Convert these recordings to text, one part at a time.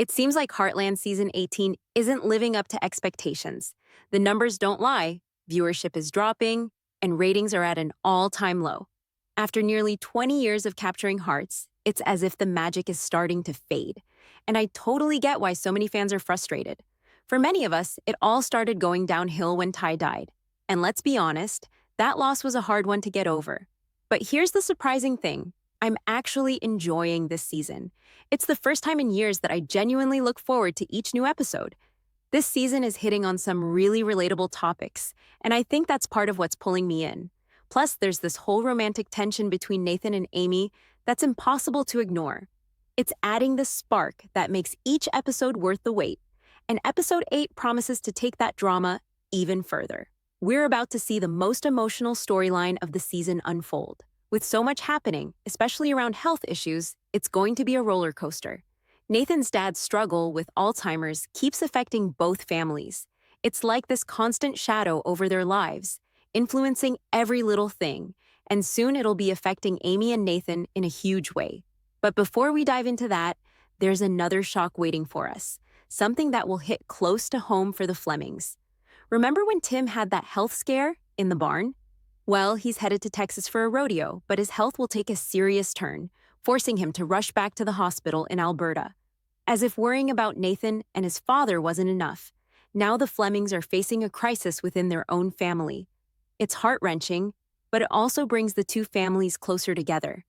It seems like Heartland Season 18 isn't living up to expectations. The numbers don't lie, viewership is dropping, and ratings are at an all-time low. After nearly 20 years of capturing hearts, it's as if the magic is starting to fade. And I totally get why so many fans are frustrated. For many of us, it all started going downhill when Ty died. And let's be honest, that loss was a hard one to get over. But here's the surprising thing. I'm actually enjoying this season. It's the first time in years that I genuinely look forward to each new episode. This season is hitting on some really relatable topics, and I think that's part of what's pulling me in. Plus, there's this whole romantic tension between Nathan and Amy that's impossible to ignore. It's adding the spark that makes each episode worth the wait, and episode 8 promises to take that drama even further. We're about to see the most emotional storyline of the season unfold. With so much happening, especially around health issues, it's going to be a roller coaster. Nathan's dad's struggle with Alzheimer's keeps affecting both families. It's like this constant shadow over their lives, influencing every little thing, and soon it'll be affecting Amy and Nathan in a huge way. But before we dive into that, there's another shock waiting for us, something that will hit close to home for the Flemings. Remember when Tim had that health scare in the barn? Well, he's headed to Texas for a rodeo, but his health will take a serious turn, forcing him to rush back to the hospital in Alberta. As if worrying about Nathan and his father wasn't enough, now the Flemings are facing a crisis within their own family. It's heart-wrenching, but it also brings the two families closer together.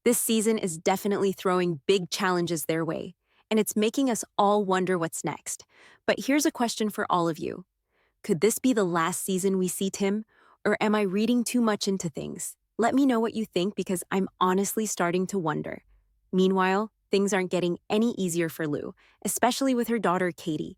This season is definitely throwing big challenges their way, and it's making us all wonder what's next. But here's a question for all of you. Could this be the last season we see Tim? Or am I reading too much into things? Let me know what you think because I'm honestly starting to wonder. Meanwhile, things aren't getting any easier for Lou, especially with her daughter Katie.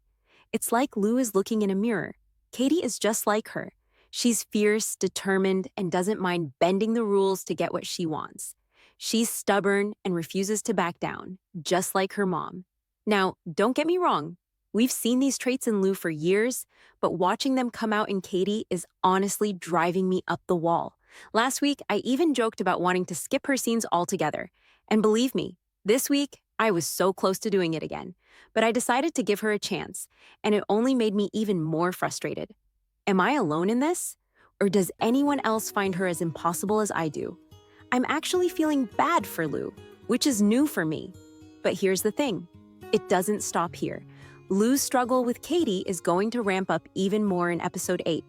It's like Lou is looking in a mirror. Katie is just like her. She's fierce, determined, and doesn't mind bending the rules to get what she wants. She's stubborn and refuses to back down, just like her mom. Now, don't get me wrong. We've seen these traits in Lou for years, but watching them come out in Katie is honestly driving me up the wall. Last week, I even joked about wanting to skip her scenes altogether. And believe me, this week, I was so close to doing it again. But I decided to give her a chance, and it only made me even more frustrated. Am I alone in this? Or does anyone else find her as impossible as I do? I'm actually feeling bad for Lou, which is new for me. But here's the thing. It doesn't stop here. Lou's struggle with Katie is going to ramp up even more in episode 8.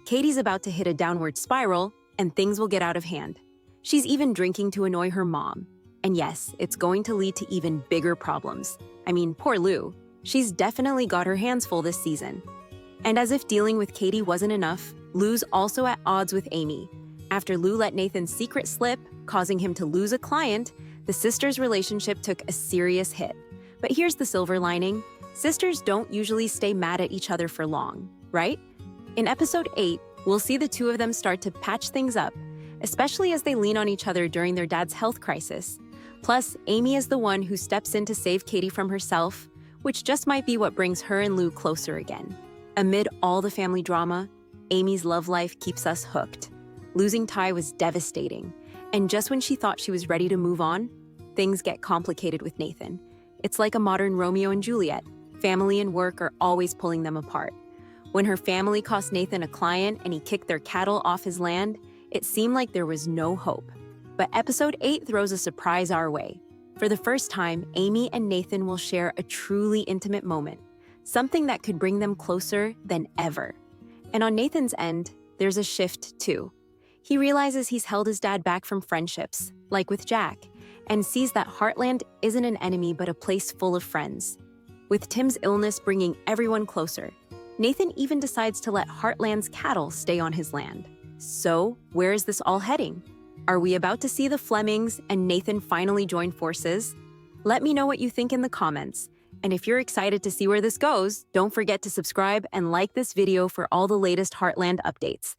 Katie's about to hit a downward spiral, and things will get out of hand. She's even drinking to annoy her mom. And yes, it's going to lead to even bigger problems. I mean, poor Lou. She's definitely got her hands full this season. And as if dealing with Katie wasn't enough, Lou's also at odds with Amy. After Lou let Nathan's secret slip, causing him to lose a client, the sisters' relationship took a serious hit. But here's the silver lining. Sisters don't usually stay mad at each other for long, right? In episode 8, we'll see the two of them start to patch things up, especially as they lean on each other during their dad's health crisis. Plus, Amy is the one who steps in to save Katie from herself, which just might be what brings her and Lou closer again. Amid all the family drama, Amy's love life keeps us hooked. Losing Ty was devastating, and just when she thought she was ready to move on, things get complicated with Nathan. It's like a modern Romeo and Juliet. Family and work are always pulling them apart. When her family cost Nathan a client and he kicked their cattle off his land, it seemed like there was no hope. But episode 8 throws a surprise our way. For the first time, Amy and Nathan will share a truly intimate moment, something that could bring them closer than ever. And on Nathan's end, there's a shift too. He realizes he's held his dad back from friendships, like with Jack, and sees that Heartland isn't an enemy but a place full of friends. With Tim's illness bringing everyone closer, Nathan even decides to let Heartland's cattle stay on his land. So, where is this all heading? Are we about to see the Flemings and Nathan finally join forces? Let me know what you think in the comments. And if you're excited to see where this goes, don't forget to subscribe and like this video for all the latest Heartland updates.